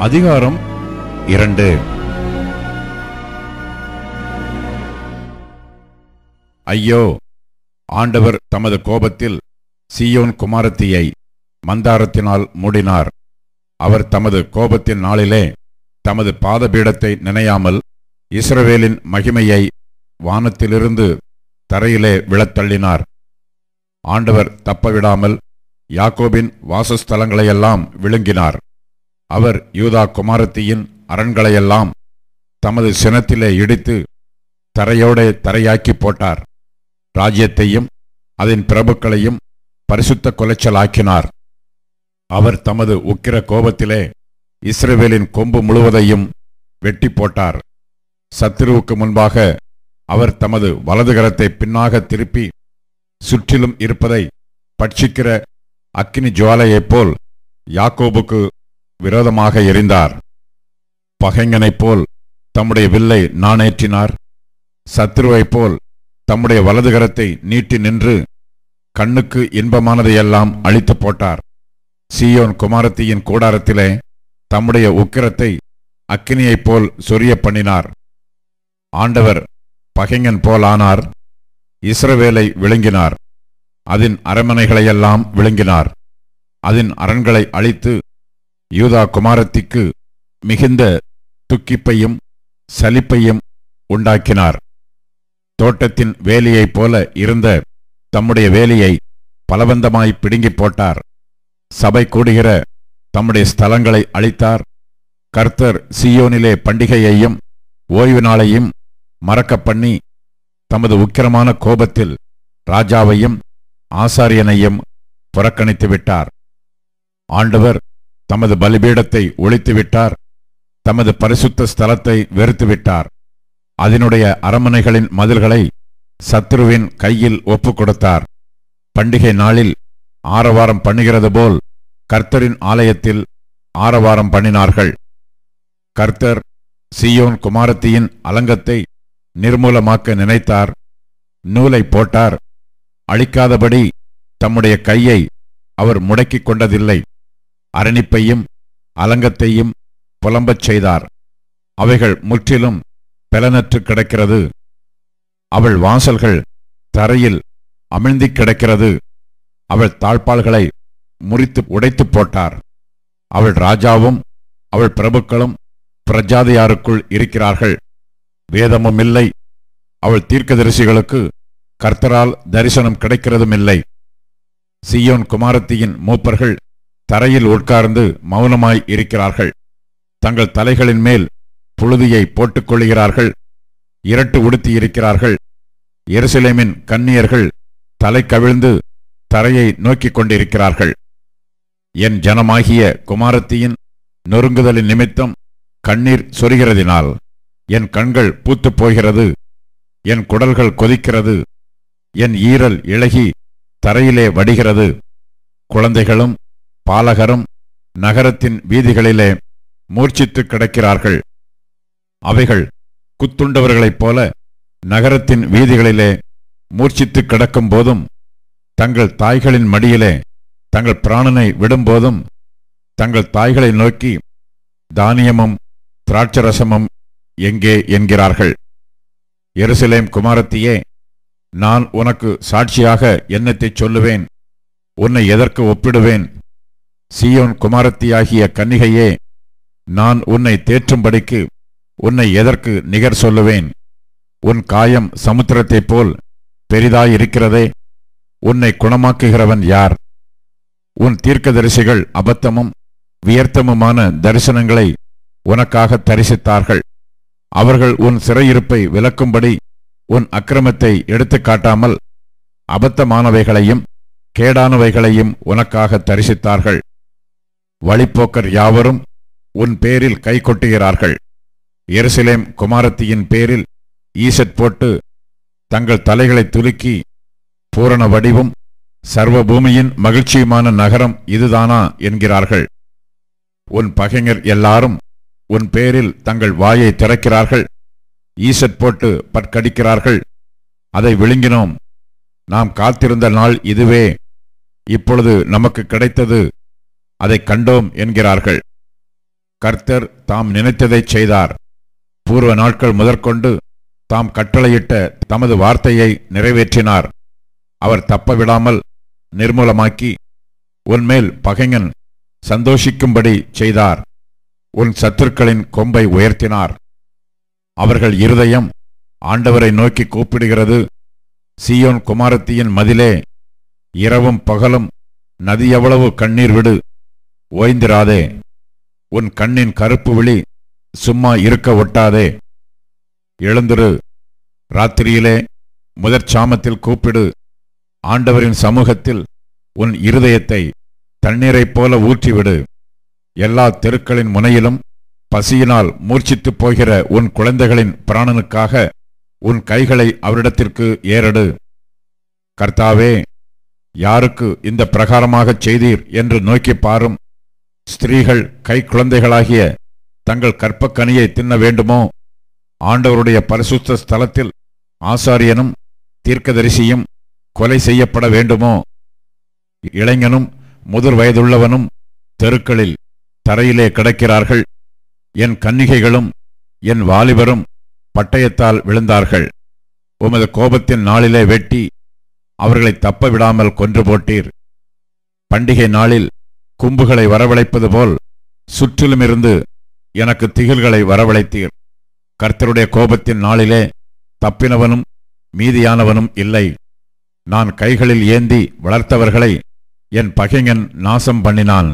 அதிகாரம் 2. ஐயோ! ஆண்டவர் தமது கோபத்தில் சீயோன் குமாரத்தியை மந்தாரத்தினால் மூடினார். அவர் தமது கோபத்தின் நாளிலே தமது பாதபீடத்தை நினையாமல் இஸ்ரவேலின் மகிமையை வானத்திலிருந்து தரையிலே விழத்தள்ளினார். ஆண்டவர் தப்பவிடாமல் யாக்கோபின் வாசஸ்தலங்களையெல்லாம் விழுங்கினார். அவர் யூதா குமாரத்தியின் அரண்களையெல்லாம் தமது சினத்திலே இடித்து தரையோடே தரையாக்கி போட்டார். ராஜ்யத்தையும் அதன் பிரபுக்களையும் பரிசுத்த கொலைச்சலாக்கினார். அவர் தமது உக்கிர கோபத்திலே இஸ்ரவேலின் கொம்பு முழுவதையும் வெட்டி போட்டார். சத்துருவுக்கு முன்பாக அவர் தமது வலதுகரத்தை பின்னாக திருப்பி சுற்றிலும் இருப்பதை பட்சிக்கிற அக்கினி ஜுவாலையைப் போல் யாக்கோபுக்கு விரோதமாக எரிந்தார். பகைஞனைப் போல் தம்முடைய வில்லை நாணேற்றினார். சத்துருவைப் போல் தம்முடைய வலதுகரத்தை நீட்டி நின்று கண்ணுக்கு இன்பமானதையெல்லாம் அழித்து போட்டார். சீயோன் குமாரத்தியின் கூடாரத்திலே தம்முடைய உக்கிரத்தை அக்கினியைப் போல் சொரிய பண்ணினார். ஆண்டவர் பகைஞன் போலானார். இஸ்ரவேலை விழுங்கினார். அதன் அரண்மனைகளையெல்லாம் விழுங்கினார். அதன் அரண்களை அழித்து யூதா குமாரத்திக்கு மிகுந்த துக்கிப்பையும் சலிப்பையும் உண்டாக்கினார். தோட்டத்தின் வேலியைப் போல இருந்த தம்முடைய வேலியை பலவந்தமாய் பிடுங்கிப் போட்டார். சபை கூடுகிற தம்முடைய ஸ்தலங்களை அழித்தார். கர்த்தர் சீயோனிலே பண்டிகையையும் ஓய்வு நாளையும் மறக்க பண்ணி தமது உக்கிரமான கோபத்தில் ராஜாவையும் ஆசாரியனையும் புறக்கணித்து விட்டார். ஆண்டவர் தமது பலிபீடத்தை ஒழித்துவிட்டார். தமது பரிசுத்த ஸ்தலத்தை வெறுத்துவிட்டார். அதனுடைய அரண்மனைகளின் மதில்களை சத்துருவின் கையில் ஒப்புக் கொடுத்தார். பண்டிகை நாளில் ஆரவாரம் பண்ணுகிறது போல் கர்த்தரின் ஆலயத்தில் ஆரவாரம் பண்ணினார்கள். கர்த்தர் சீயோன் குமாரத்தியின் அலங்கத்தை நிர்மூலமாக்க நினைத்தார். நூலை போட்டார். அழிக்காதபடி தம்முடைய கையை அவர் முடக்கிக் கொண்டதில்லை. அரணிப்பையும் அலங்கத்தையும் புலம்பச் செய்தார். அவைகள் முற்றிலும் பெலனற்று கிடக்கிறது. அவள் வாசல்கள் தரையில் அமிழ்ந்திக் கிடக்கிறது. அவள் தாழ்பால்களை முறித்து உடைத்து போட்டார். அவள் ராஜாவும் அவள் பிரபுக்களும் பிரஜாதியாருக்குள் இருக்கிறார்கள். வேதமும் இல்லை. அவள் தீர்க்கதரிசிகளுக்கு கர்த்தரால் தரிசனம் கிடைக்கிறதுமில்லை. சீயோன் குமாரத்தியின் மூப்பர்கள் தரையில் உட்கார்ந்து மௌனமாய் இருக்கிறார்கள். தங்கள் தலைகளின் மேல் புழுதியை போட்டுக்கொள்கிறார்கள். இரட்டு உடுத்தி இருக்கிறார்கள். எருசலேமின் கன்னியர்கள் தலை கவிழ்ந்து தரையை நோக்கிக் கொண்டிருக்கிறார்கள். என் ஜனமாகிய குமாரத்தியின் நொறுங்குதலின் நிமித்தம் கண்ணீர் சொரிகிறதினால் என் கண்கள் பூத்துப் போகிறது. என் குடல்கள் கொதிக்கிறது. என் ஈரல் இளகி தரையிலே வடிகிறது. குழந்தைகளும் பாலகரும் நகரத்தின் வீதிகளிலே மூர்ச்சித்து கிடக்கிறார்கள். அவைகள் குத்துண்டவர்களைப் போல நகரத்தின் வீதிகளிலே மூர்ச்சித்து கிடக்கும் போதும் தங்கள் தாய்களின் மடியிலே தங்கள் பிராணனை விடும்போதும் தங்கள் தாய்களை நோக்கி தானியமும் திராட்சரசமும் எங்கே என்கிறார்கள். எருசலேம் குமாரத்தியே, நான் உனக்கு சாட்சியாக என்னத்தைச் சொல்லுவேன்? உன்னை எதற்கு ஒப்பிடுவேன்? சீயோன் குமாரத்தியாகிய கன்னிகையே, நான் உன்னை தேற்றும்படிக்கு உன்னை எதற்கு நிகர் சொல்லுவேன்? உன் காயம் சமுத்திரத்தைப் போல் பெரிதாயிருக்கிறதே. உன்னை குணமாக்குகிறவன் யார்? உன் தீர்க்கதரிசிகள் அபத்தமும் வியர்த்தமுமான தரிசனங்களை உனக்காக தரிசித்தார்கள். அவர்கள் உன் சிறையிருப்பை விலக்கும்படி உன் அக்கிரமத்தை எடுத்து காட்டாமல் அபத்தமானவைகளையும் கேடானவைகளையும் உனக்காக தரிசித்தார்கள். வழிப்போக்கர் யாவரும் உன் பேரில் கை கொட்டுகிறார்கள். எருசலேம் குமாரத்தியின் பேரில் ஈசட் போட்டு தங்கள் தலைகளை துலுக்கி, பூரண வடிவும் சர்வ பூமியின் மகிழ்ச்சியுமான நகரம் இதுதானா என்கிறார்கள். உன் பகைஞர் எல்லாரும் உன் பேரில் தங்கள் வாயை திறக்கிறார்கள். ஈசட் போட்டு பற்கடிக்கிறார்கள். அதை விழுங்கினோம். நாம் காத்திருந்த நாள் இதுவே. இப்பொழுது நமக்கு கிடைத்தது. அதை கண்டோம் என்கிறார்கள். கர்த்தர் தாம் நினைத்ததைச் செய்தார். பூர்வ நாட்கள் முதற்கொண்டு தாம் கட்டளையிட்ட தமது வார்த்தையை நிறைவேற்றினார். அவர் தப்பவிடாமல் நிர்மூலமாக்கி உன்மேல் பகைஞன் சந்தோஷிக்கும்படி செய்தார். உன் சத்துருக்களின் கொம்பை உயர்த்தினார். அவர்கள் இருதயம் ஆண்டவரை நோக்கி கூப்பிடுகிறது. சீயோன் குமாரத்தியின் மதிலே, இரவும் பகலும் நதி எவ்வளவு கண்ணீர் விடு, ஓய்ந்திராதே. உன் கண்ணின் கருப்பு விழி சும்மா இருக்க ஒட்டாதே. எழுந்திரு, ராத்திரியிலே முதற்சாமத்தில் கூப்பிடு. ஆண்டவரின் சமூகத்தில் உன் இருதயத்தை தண்ணீரைப் போல ஊற்றிவிடு. எல்லா தெருக்களின் முனையிலும் பசியினால் மூர்ச்சித்துப் போகிற உன் குழந்தைகளின் பிராணனுக்காக உன் கைகளை அவரிடத்திற்கு ஏறெடு. கர்த்தாவே, யாருக்கு இந்த பிரகாரமாகச் செய்தீர் என்று நோக்கி பாரும். ஸ்திரீகள் கை குழந்தைகளாகிய தங்கள் கற்பக்கனியை தின்ன வேண்டுமோ? ஆண்டவருடைய பரிசுத்த ஸ்தலத்தில் ஆசாரியனும் தீர்க்கதரிசியும் கொலை செய்யப்பட வேண்டுமோ? இளைஞனும் முதிர் வயதுள்ளவனும் தெருக்களில் தரையிலே கிடக்கிறார்கள். என் கன்னிகைகளும் என் வாலிபரும் பட்டயத்தால் விழுந்தார்கள். உமது கோபத்தின் நாளிலே வெட்டி அவர்களை தப்ப விடாமல் கொன்று போட்டீர். பண்டிகை நாளில் கும்புகளை வரவழைப்பது போல் சுற்றிலுமிருந்து எனக்கு திகில்களை வரவழைத்தீர். கர்த்தருடைய கோபத்தின் நாளிலே தப்பினவனும் மீதியானவனும் இல்லை. நான் கைகளில் ஏந்தி வளர்த்தவர்களை என் பகைஞன் நாசம் பண்ணினான்.